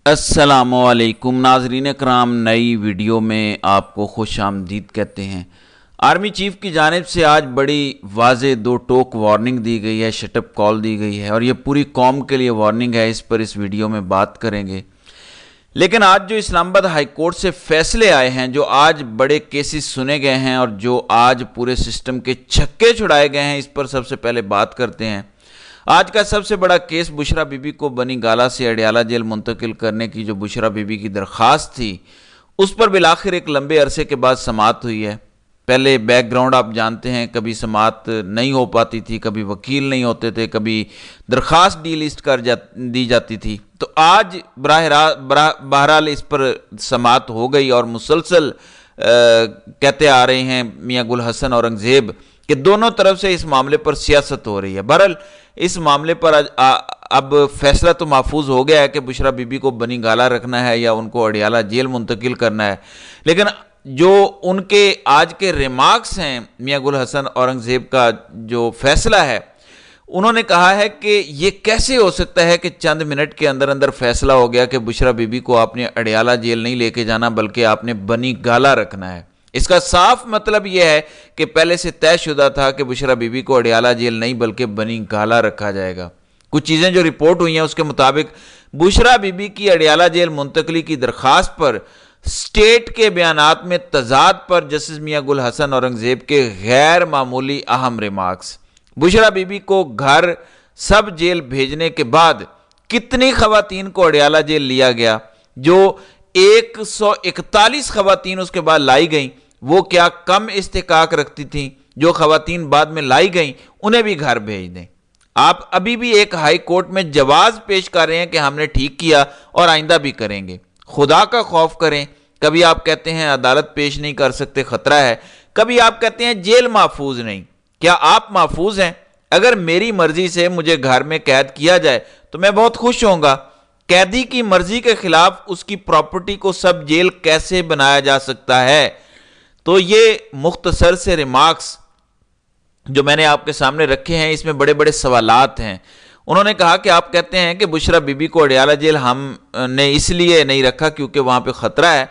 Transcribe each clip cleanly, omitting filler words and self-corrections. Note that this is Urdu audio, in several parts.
السلام علیکم ناظرین کرام، نئی ویڈیو میں آپ کو خوش آمدید کہتے ہیں۔ آرمی چیف کی جانب سے آج بڑی واضح دو ٹوک وارننگ دی گئی ہے، شٹ اپ کال دی گئی ہے، اور یہ پوری قوم کے لیے وارننگ ہے۔ اس پر اس ویڈیو میں بات کریں گے۔ لیکن آج جو اسلام آباد ہائی کورٹ سے فیصلے آئے ہیں، جو آج بڑے کیسز سنے گئے ہیں اور جو آج پورے سسٹم کے چھکے چھڑائے گئے ہیں، اس پر سب سے پہلے بات کرتے ہیں۔ آج کا سب سے بڑا کیس بشرا بی بی کو بنی گالہ سے اڈیالہ جیل منتقل کرنے کی جو بشرا بی بی کی درخواست تھی، اس پر بالآخر ایک لمبے عرصے کے بعد سماعت ہوئی ہے۔ پہلے بیک گراؤنڈ آپ جانتے ہیں، کبھی سماعت نہیں ہو پاتی تھی، کبھی وکیل نہیں ہوتے تھے، کبھی درخواست ڈی لسٹ کر دی جاتی تھی۔ تو آج بہرحال اس پر سماعت ہو گئی، اور مسلسل کہتے آ رہے ہیں میاں گل حسن اورنگزیب کہ دونوں طرف سے اس معاملے پر سیاست ہو رہی ہے۔ بہرحال اس معاملے پر اب فیصلہ تو محفوظ ہو گیا ہے کہ بشرا بی بی کو بنی گالہ رکھنا ہے یا ان کو اڈیالہ جیل منتقل کرنا ہے، لیکن جو ان کے آج کے ریمارکس ہیں میاں گل حسن اورنگزیب کا جو فیصلہ ہے، انہوں نے کہا ہے کہ یہ کیسے ہو سکتا ہے کہ چند منٹ کے اندر اندر فیصلہ ہو گیا کہ بشرا بی بی کو آپ نے اڈیالہ جیل نہیں لے کے جانا بلکہ آپ نے بنی گالہ رکھنا ہے۔ اس کا صاف مطلب یہ ہے کہ پہلے سے طے شدہ تھا کہ بشرا بی بی کو اڈیالہ جیل نہیں بلکہ بنی گالہ رکھا جائے گا۔ کچھ چیزیں جو رپورٹ ہوئی ہیں اس کے مطابق بشرا بی بی کی اڈیالہ جیل منتقلی کی درخواست پر اسٹیٹ کے بیانات میں تضاد پر جسٹس میاں گل حسن اورنگزیب کے غیر معمولی اہم ریمارکس۔ بشرا بی بی کو گھر سب جیل بھیجنے کے بعد کتنی خواتین کو اڈیالہ جیل لیا گیا؟ جو 141 خواتین اس کے بعد لائی گئیں، وہ کیا کم استحقاق رکھتی تھیں؟ جو خواتین بعد میں لائی گئیں انہیں بھی گھر بھیج دیں۔ آپ ابھی بھی ایک ہائی کورٹ میں جواز پیش کر رہے ہیں کہ ہم نے ٹھیک کیا اور آئندہ بھی کریں گے۔ خدا کا خوف کریں۔ کبھی آپ کہتے ہیں عدالت پیش نہیں کر سکتے، خطرہ ہے، کبھی آپ کہتے ہیں جیل محفوظ نہیں۔ کیا آپ محفوظ ہیں؟ اگر میری مرضی سے مجھے گھر میں قید کیا جائے تو میں بہت خوش ہوں گا۔ قیدی کی مرضی کے خلاف اس کی پراپرٹی کو سب جیل کیسے بنایا جا سکتا ہے؟ تو یہ مختصر سے ریمارکس جو میں نے آپ کے سامنے رکھے ہیں، اس میں بڑے بڑے سوالات ہیں۔ انہوں نے کہا کہ آپ کہتے ہیں کہ بشرا بی بی کو اڈیالہ جیل ہم نے اس لیے نہیں رکھا کیونکہ وہاں پہ خطرہ ہے،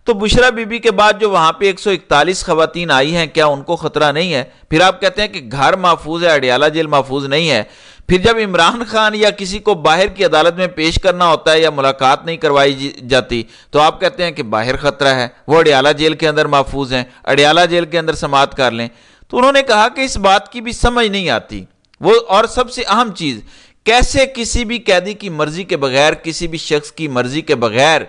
تو بشرا بی بی کے بعد جو وہاں پہ 141 خواتین آئی ہیں، کیا ان کو خطرہ نہیں ہے؟ پھر آپ کہتے ہیں کہ گھر محفوظ ہے، اڈیالہ جیل محفوظ نہیں ہے۔ پھر جب عمران خان یا کسی کو باہر کی عدالت میں پیش کرنا ہوتا ہے یا ملاقات نہیں کروائی جاتی تو آپ کہتے ہیں کہ باہر خطرہ ہے، وہ اڈیالہ جیل کے اندر محفوظ ہیں، اڈیالہ جیل کے اندر سماعت کر لیں۔ تو انہوں نے کہا کہ اس بات کی بھی سمجھ نہیں آتی وہ، اور سب سے اہم چیز، کیسے کسی بھی قیدی کی مرضی کے بغیر، کسی بھی شخص کی مرضی کے بغیر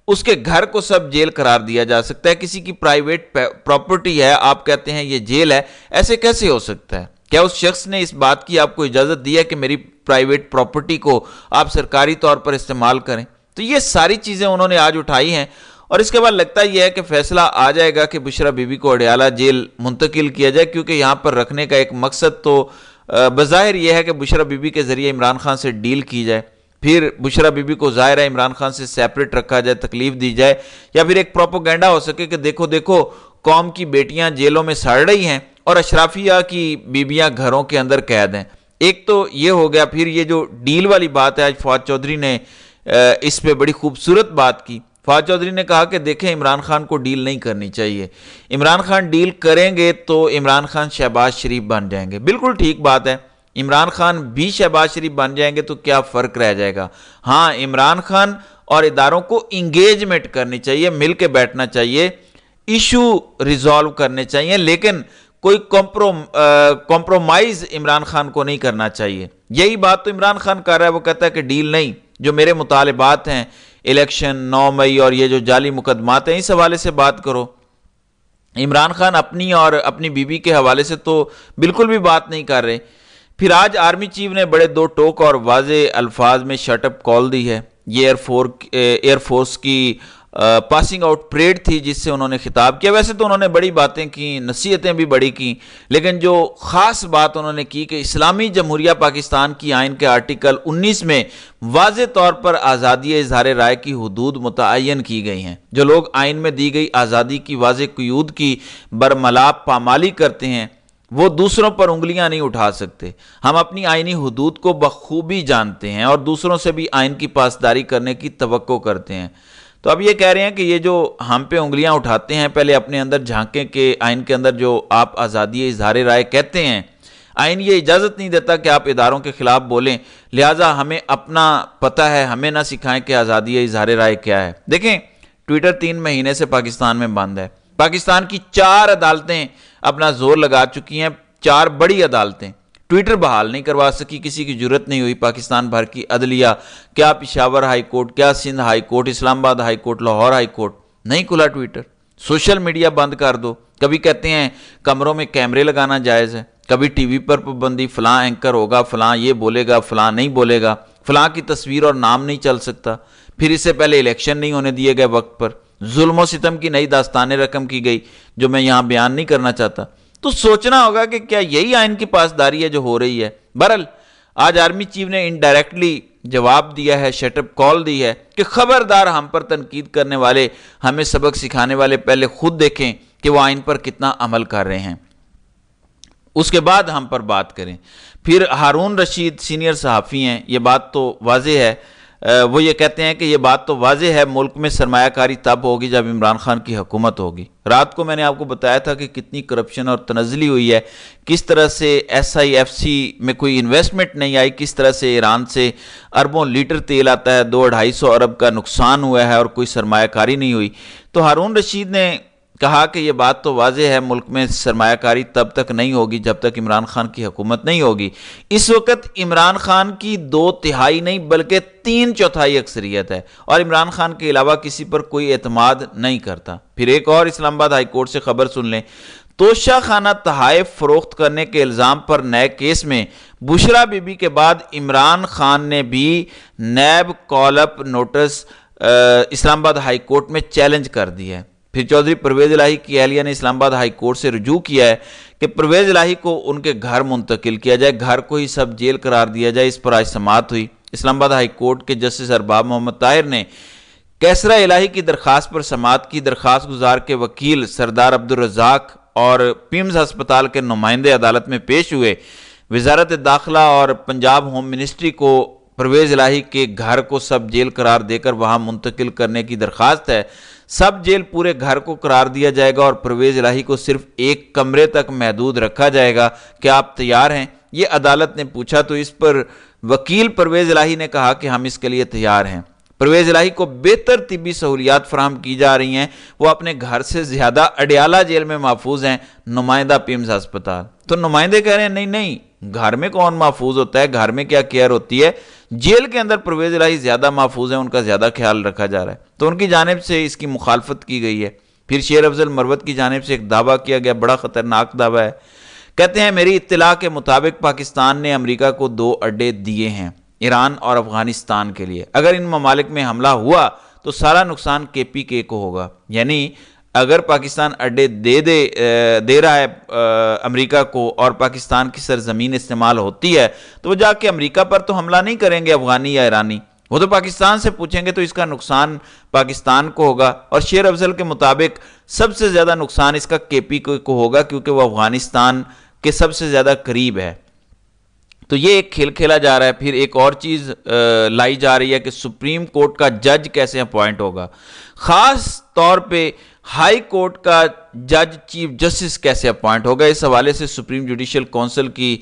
اس کے گھر کو سب جیل قرار دیا جا سکتا ہے؟ کسی کی پرائیویٹ پراپرٹی ہے، آپ کہتے ہیں یہ جیل ہے، ایسے کیسے ہو سکتا ہے؟ کیا اس شخص نے اس بات کی آپ کو اجازت دی ہے کہ میری پرائیویٹ پراپرٹی کو آپ سرکاری طور پر استعمال کریں؟ تو یہ ساری چیزیں انہوں نے آج اٹھائی ہیں، اور اس کے بعد لگتا یہ ہے کہ فیصلہ آ جائے گا کہ بشرا بی بی کو اڈیالہ جیل منتقل کیا جائے، کیونکہ یہاں پر رکھنے کا ایک مقصد تو بظاہر یہ ہے کہ بشرا بی بی کے ذریعے عمران خان سے ڈیل کی جائے، پھر بشرا بی بی کو ظاہر ہے عمران خان سے سیپریٹ رکھا جائے، تکلیف دی جائے، یا پھر ایک پروپیگنڈا ہو سکے کہ دیکھو دیکھو قوم کی بیٹیاں جیلوں میں سڑ رہی ہیں اور اشرافیہ کی بیویاں گھروں کے اندر قید ہیں۔ ایک تو یہ ہو گیا۔ پھر یہ جو ڈیل والی بات ہے، آج فواد چودھری نے اس پہ بڑی خوبصورت بات کی۔ فواد چودھری نے کہا کہ دیکھیں عمران خان کو ڈیل نہیں کرنی چاہیے، عمران خان ڈیل کریں گے تو عمران خان شہباز شریف بن جائیں گے۔ بالکل ٹھیک بات ہے، عمران خان بھی شہباز شریف بن جائیں گے تو کیا فرق رہ جائے گا؟ ہاں، عمران خان اور اداروں کو انگیجمنٹ کرنی چاہیے، مل کے بیٹھنا چاہیے، ایشو ریزالو کرنے چاہیے، لیکن کوئی کمپرومائز عمران خان کو نہیں کرنا چاہیے۔ یہی بات تو عمران خان کر رہا ہے، وہ کہتا ہے کہ ڈیل نہیں، جو میرے مطالبات ہیں الیکشن 9 مئی اور یہ جو جعلی مقدمات ہیں، اس حوالے سے بات کرو۔ عمران خان اپنی اور اپنی بیوی کے حوالے سے تو بالکل بھی بات نہیں کر رہے۔ پھر آج آرمی چیف نے بڑے دو ٹوک اور واضح الفاظ میں شٹ اپ کال دی ہے۔ یہ ایئر فورس کی پاسنگ آؤٹ پریڈ تھی جس سے انہوں نے خطاب کیا۔ ویسے تو انہوں نے بڑی باتیں کی، نصیحتیں بھی بڑی کی، لیکن جو خاص بات انہوں نے کی کہ اسلامی جمہوریہ پاکستان کی آئین کے آرٹیکل 19 میں واضح طور پر آزادی اظہار رائے کی حدود متعین کی گئی ہیں۔ جو لوگ آئین میں دی گئی آزادی کی واضح قیود کی برملا پامالی کرتے ہیں، وہ دوسروں پر انگلیاں نہیں اٹھا سکتے۔ ہم اپنی آئینی حدود کو بخوبی جانتے ہیں اور دوسروں سے بھی آئین کی پاسداری کرنے کی توقع کرتے ہیں۔ تو اب یہ کہہ رہے ہیں کہ یہ جو ہم پہ انگلیاں اٹھاتے ہیں، پہلے اپنے اندر جھانکیں کہ آئین کے اندر جو آپ آزادی اظہار رائے کہتے ہیں، آئین یہ اجازت نہیں دیتا کہ آپ اداروں کے خلاف بولیں، لہٰذا ہمیں اپنا پتہ ہے، ہمیں نہ سکھائیں کہ آزادی اظہار رائے کیا ہے۔ دیکھیں، ٹویٹر 3 مہینے سے پاکستان میں بند ہے۔ پاکستان کی 4 عدالتیں اپنا زور لگا چکی ہیں، 4 بڑی عدالتیں۔ ٹویٹر بحال نہیں کروا سکی، کسی کی جرت نہیں ہوئی۔ پاکستان بھر کی عدلیہ، کیا پشاور ہائی کورٹ، کیا سندھ ہائی کورٹ، اسلام آباد high court, Lahore high court, نہیں کھلا ٹویٹر۔ سوشل میڈیا بند کر دو، کبھی کہتے ہیں کمروں میں کیمرے لگانا جائز ہے، کبھی ٹی وی پر پابندی، فلاں اینکر ہوگا، فلاں یہ بولے گا، فلاں نہیں بولے گا، فلاں کی تصویر اور نام نہیں چل سکتا، پھر اس سے پہلے الیکشن نہیں ہونے دیے گئے وقت پر، ظلم و ستم کی نئی داستانیں رقم کی گئی جو میں یہاں بیان نہیں کرنا چاہتا۔ تو سوچنا ہوگا کہ کیا یہی آئین کی پاسداری ہے جو ہو رہی ہے؟ بہرحال آج آرمی چیف نے انڈائریکٹلی جواب دیا ہے، شٹ اپ کال دی ہے کہ خبردار، ہم پر تنقید کرنے والے، ہمیں سبق سکھانے والے پہلے خود دیکھیں کہ وہ آئین پر کتنا عمل کر رہے ہیں، اس کے بعد ہم پر بات کریں۔ پھر ہارون رشید سینئر صحافی ہیں، یہ بات تو واضح ہے، وہ یہ کہتے ہیں کہ یہ بات تو واضح ہے، ملک میں سرمایہ کاری تب ہوگی جب عمران خان کی حکومت ہوگی۔ رات کو میں نے آپ کو بتایا تھا کہ کتنی کرپشن اور تنزلی ہوئی ہے، کس طرح سے SIFC میں کوئی انویسٹمنٹ نہیں آئی، کس طرح سے ایران سے اربوں لیٹر تیل آتا ہے، 200-250 ارب کا نقصان ہوا ہے اور کوئی سرمایہ کاری نہیں ہوئی۔ تو ہارون رشید نے کہا کہ یہ بات تو واضح ہے، ملک میں سرمایہ کاری تب تک نہیں ہوگی جب تک عمران خان کی حکومت نہیں ہوگی۔ اس وقت عمران خان کی 2/3 نہیں بلکہ 3/4 اکثریت ہے اور عمران خان کے علاوہ کسی پر کوئی اعتماد نہیں کرتا۔ پھر ایک اور اسلام آباد ہائی کورٹ سے خبر سن لیں، توشہ خانہ تحائف فروخت کرنے کے الزام پر نئے کیس میں بشرا بی بی کے بعد عمران خان نے بھی نیب کال اپ نوٹس اسلام آباد ہائی کورٹ میں چیلنج کر دیا ہے۔ پھر چودھری پرویز الہی کی اہلیہ نے اسلام آباد ہائی کورٹ سے رجوع کیا ہے کہ پرویز الہی کو ان کے گھر منتقل کیا جائے، گھر کو ہی سب جیل قرار دیا جائے۔ اس پر آج سماعت ہوئی۔ اسلام آباد ہائی کورٹ کے جسٹس ارباب محمد طاہر نے کیسرا الہی کی درخواست پر سماعت کی۔ درخواست گزار کے وکیل سردار عبدالرزاق اور پیمز ہسپتال کے نمائندے عدالت میں پیش ہوئے۔ وزارت داخلہ اور پنجاب ہوم منسٹری کو پرویز الہی کے گھر کو سب جیل قرار دے کر وہاں منتقل کرنے کی درخواست ہے۔ سب جیل پورے گھر کو قرار دیا جائے گا اور پرویز الہی کو صرف ایک کمرے تک محدود رکھا جائے گا۔ کیا آپ تیار ہیں؟ یہ عدالت نے پوچھا تو اس پر وکیل پرویز الہی نے کہا کہ ہم اس کے لیے تیار ہیں۔ پرویز الہی کو بہتر طبی سہولیات فراہم کی جا رہی ہیں، وہ اپنے گھر سے زیادہ اڈیالہ جیل میں محفوظ ہیں، نمائندہ پیمز ہسپتال۔ تو نمائندے کہہ رہے ہیں نہیں، گھر میں کون محفوظ ہوتا ہے، گھر میں کیا کیئر ہوتی ہے، جیل کے اندر پرویز الہی زیادہ محفوظ ہیں، ان کا زیادہ خیال رکھا جا رہا ہے۔ تو ان کی جانب سے اس کی مخالفت کی گئی ہے۔ پھر شیر افضل مروت کی جانب سے ایک دعویٰ کیا گیا، بڑا خطرناک دعویٰ ہے۔ کہتے ہیں میری اطلاع کے مطابق پاکستان نے امریکہ کو 2 اڈے دیے ہیں، ایران اور افغانستان کے لیے۔ اگر ان ممالک میں حملہ ہوا تو سارا نقصان KPK کو ہوگا، یعنی اگر پاکستان اڈے دے رہا ہے امریکہ کو اور پاکستان کی سرزمین استعمال ہوتی ہے تو وہ جا کے امریکہ پر تو حملہ نہیں کریں گے افغانی یا ایرانی، وہ تو پاکستان سے پوچھیں گے، تو اس کا نقصان پاکستان کو ہوگا۔ اور شیر افضل کے مطابق سب سے زیادہ نقصان اس کا KPK کو ہوگا کیونکہ وہ افغانستان کے سب سے زیادہ قریب ہے۔ تو یہ ایک کھیل کھیلا جا رہا ہے۔ پھر ایک اور چیز لائی جا رہی ہے کہ سپریم کورٹ کا جج کیسے اپوائنٹ ہوگا، خاص طور پہ ہائی کورٹ کا جج چیف جسٹس کیسے اپوائنٹ ہوگا۔ اس حوالے سے سپریم جوڈیشل کونسل کی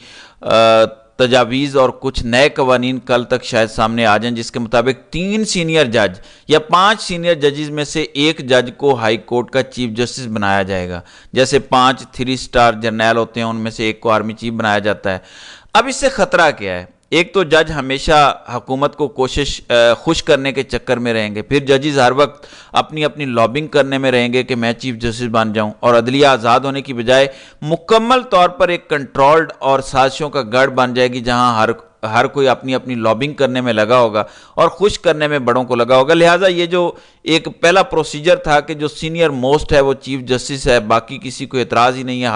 تجاویز اور کچھ نئے قوانین کل تک شاید سامنے آ جائیں، جس کے مطابق 3 سینئر جج یا 5 سینئر ججز میں سے ایک جج کو ہائی کورٹ کا چیف جسٹس بنایا جائے گا۔ جیسے 5 3 سٹار جرنیل ہوتے ہیں، ان میں سے ایک کو آرمی چیف بنایا جاتا ہے۔ اب اس سے خطرہ کیا ہے؟ ایک تو جج ہمیشہ حکومت کو خوش کرنے کے چکر میں رہیں گے، پھر ججز ہر وقت اپنی لابنگ کرنے میں رہیں گے کہ میں چیف جسٹس بن جاؤں، اور عدلیہ آزاد ہونے کی بجائے مکمل طور پر ایک کنٹرولڈ اور سازشوں کا گڑھ بن جائے گی، جہاں ہر کوئی اپنی لابنگ کرنے میں لگا ہوگا اور خوش کرنے میں بڑوں کو لگا ہوگا۔ لہٰذا یہ جو ایک پہلا پروسیجر تھا کہ جو سینئر موسٹ ہے وہ چیف جسٹس ہے، باقی کسی کو اعتراض ہی نہیں ہے،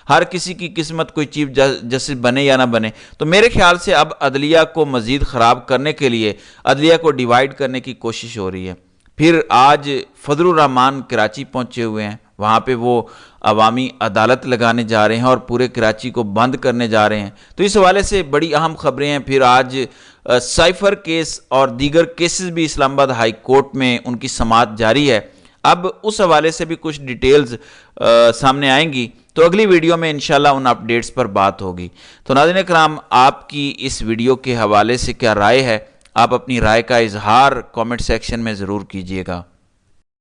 ہر کسی کی قسمت کوئی چیف جسٹس بنے یا نہ بنے، تو میرے خیال سے اب عدلیہ کو مزید خراب کرنے کے لیے عدلیہ کو ڈیوائیڈ کرنے کی کوشش ہو رہی ہے۔ پھر آج فضل الرحمان کراچی پہنچے ہوئے ہیں، وہاں پہ وہ عوامی عدالت لگانے جا رہے ہیں اور پورے کراچی کو بند کرنے جا رہے ہیں. تو اس حوالے سے بڑی اہم خبریں ہیں. پھر آج سائفر کیس اور دیگر کیسز بھی اسلام آباد ہائی کورٹ میں ان کی سماعت جاری ہے. اب اس حوالے سے بھی کچھ ڈیٹیلز سامنے آئیں گی، تو اگلی ویڈیو میں انشاءاللہ ان اپڈیٹس پر بات ہوگی. تو ناظرین کرام، آپ کی اس ویڈیو کے حوالے سے کیا رائے ہے؟ آپ اپنی رائے کا اظہار کامنٹ سیکشن میں ضرور کیجئے گا.